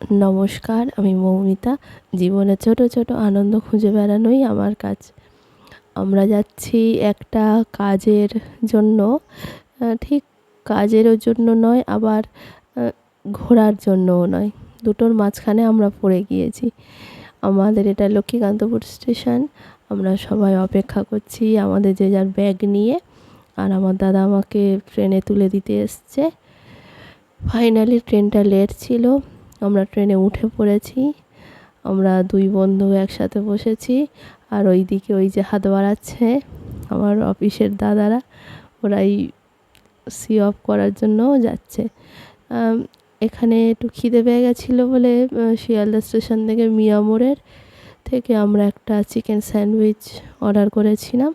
নমস্কার, আমি মৌমিতা। জীবনে ছোট ছোট আনন্দ খুঁজে বেড়ানোই আমার কাজ। আমরা যাচ্ছি একটা কাজের জন্য, ঠিক কাজেরও জন্য নয়, আবার ঘোরার জন্যও নয়। দুটোর মাঝখানে আমরা পড়ে গিয়েছি। আমাদের এটা লক্ষ্মীকান্তপুর স্টেশন। আমরা সবাই অপেক্ষা করছি আমাদের যে যার ব্যাগ নিয়ে, আর আমার দাদা আমাকে ট্রেনে তুলে দিতে এসছে। ফাইনালি ট্রেনটা লেট ছিল, আমরা ট্রেনে উঠে পড়েছি। আমরা দুই বন্ধু একসাথে বসেছি, আর ওইদিকে ওই যে হাত বাড়াচ্ছে আমার অফিসের দাদারা, ওরাই সি অফ করার জন্যও যাচ্ছে। এখানে একটু খিদে পেয়ে গেছিলো বলে শিয়ালদা স্টেশন থেকে মিয়া মোড়ের থেকে আমরা একটা চিকেন স্যান্ডউইচ অর্ডার করেছিলাম,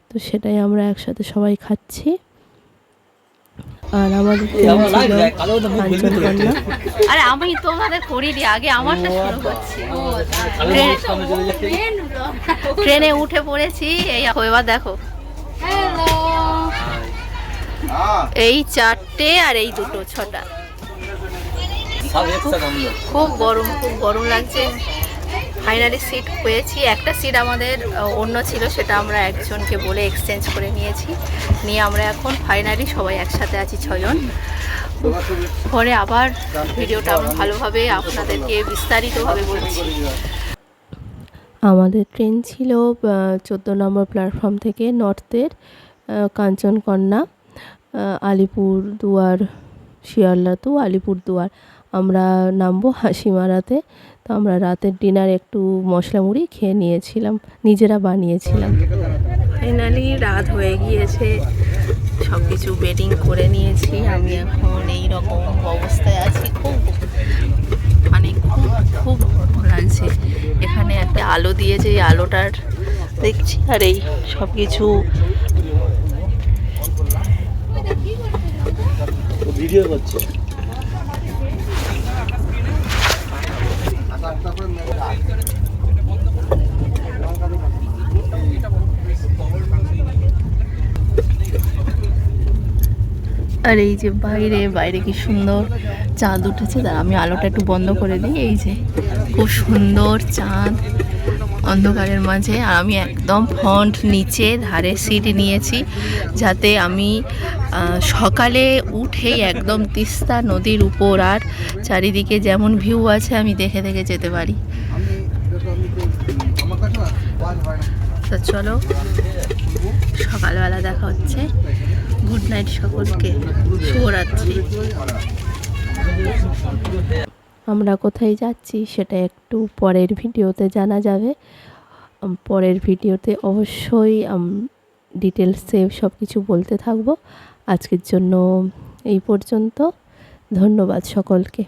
তো সেটাই আমরা একসাথে সবাই খাচ্ছি। আর আমাদের কাঞ্চনকন্যা। আরে আমি তোমাদের করিনি, আগে আমারটা শুরু করছি। ট্রেনে উঠে পড়েছি, এই এবার দেখো এই চারটে আর এই দুটো ছটা। খুব গরম লাগছে। ফাইনালি সিট পেয়েছি। একটা সিট আমাদের অন্য ছিল, সেটা আমরা একজনকে বলে এক্সচেঞ্জ করে নিয়েছি। নিয়ে আমরা এখন ফাইনালি সবাই একসাথে আছি, 6 জন। পরে আবার ভিডিওটা আমরা ভালোভাবে আপনাদেরকে বিস্তারিতভাবে বলছি। আমাদের ট্রেন ছিল 14 নম্বর প্ল্যাটফর্ম থেকে নর্থের কাঞ্চনকন্যা, আলিপুরদুয়ার, শিয়ালদা টু আলিপুরদুয়ার। আমরা নামবো হাসিমারাতে। তো আমরা রাতের ডিনার একটু মশলা মুড়ি খেয়ে নিয়েছিলাম, নিজেরা বানিয়েছিলাম। ফাইনালি রাত হয়ে গিয়েছে, সব কিছু বেডিং করে নিয়েছি। আমি এখন এই রকম অবস্থায় আছি, খুব লাগছে। এখানে একটা আলো দিয়েছে, এই আলোটার দেখছি, আর এই সব কিছু ভিডিও করছে। আর এই যে বাইরে কি সুন্দর চাঁদ উঠেছে। আমি আলোটা একটু বন্ধ করে দিই। এই যে খুব সুন্দর চাঁদ অন্ধকারের মাঝে। আর আমি একদম ফ্রন্ট নিচে ধারে সিট নিয়েছি, যাতে আমি সকালে উঠেই একদম তিস্তা নদীর উপর আর চারিদিকে যেমন ভিউ আছে আমি দেখে দেখে যেতে পারি। তো চলো, সকালবেলা দেখা হচ্ছে। গুড নাইট সকলকে, শুভরাত্রি। আমরা কোথায় যাচ্ছি সেটা একটু পরের ভিডিওতে জানা যাবে। পরের ভিডিওতে অবশ্যই ডিটেলসে সব কিছু বলতে থাকবো। আজকের জন্য এই পর্যন্ত। ধন্যবাদ সকলকে।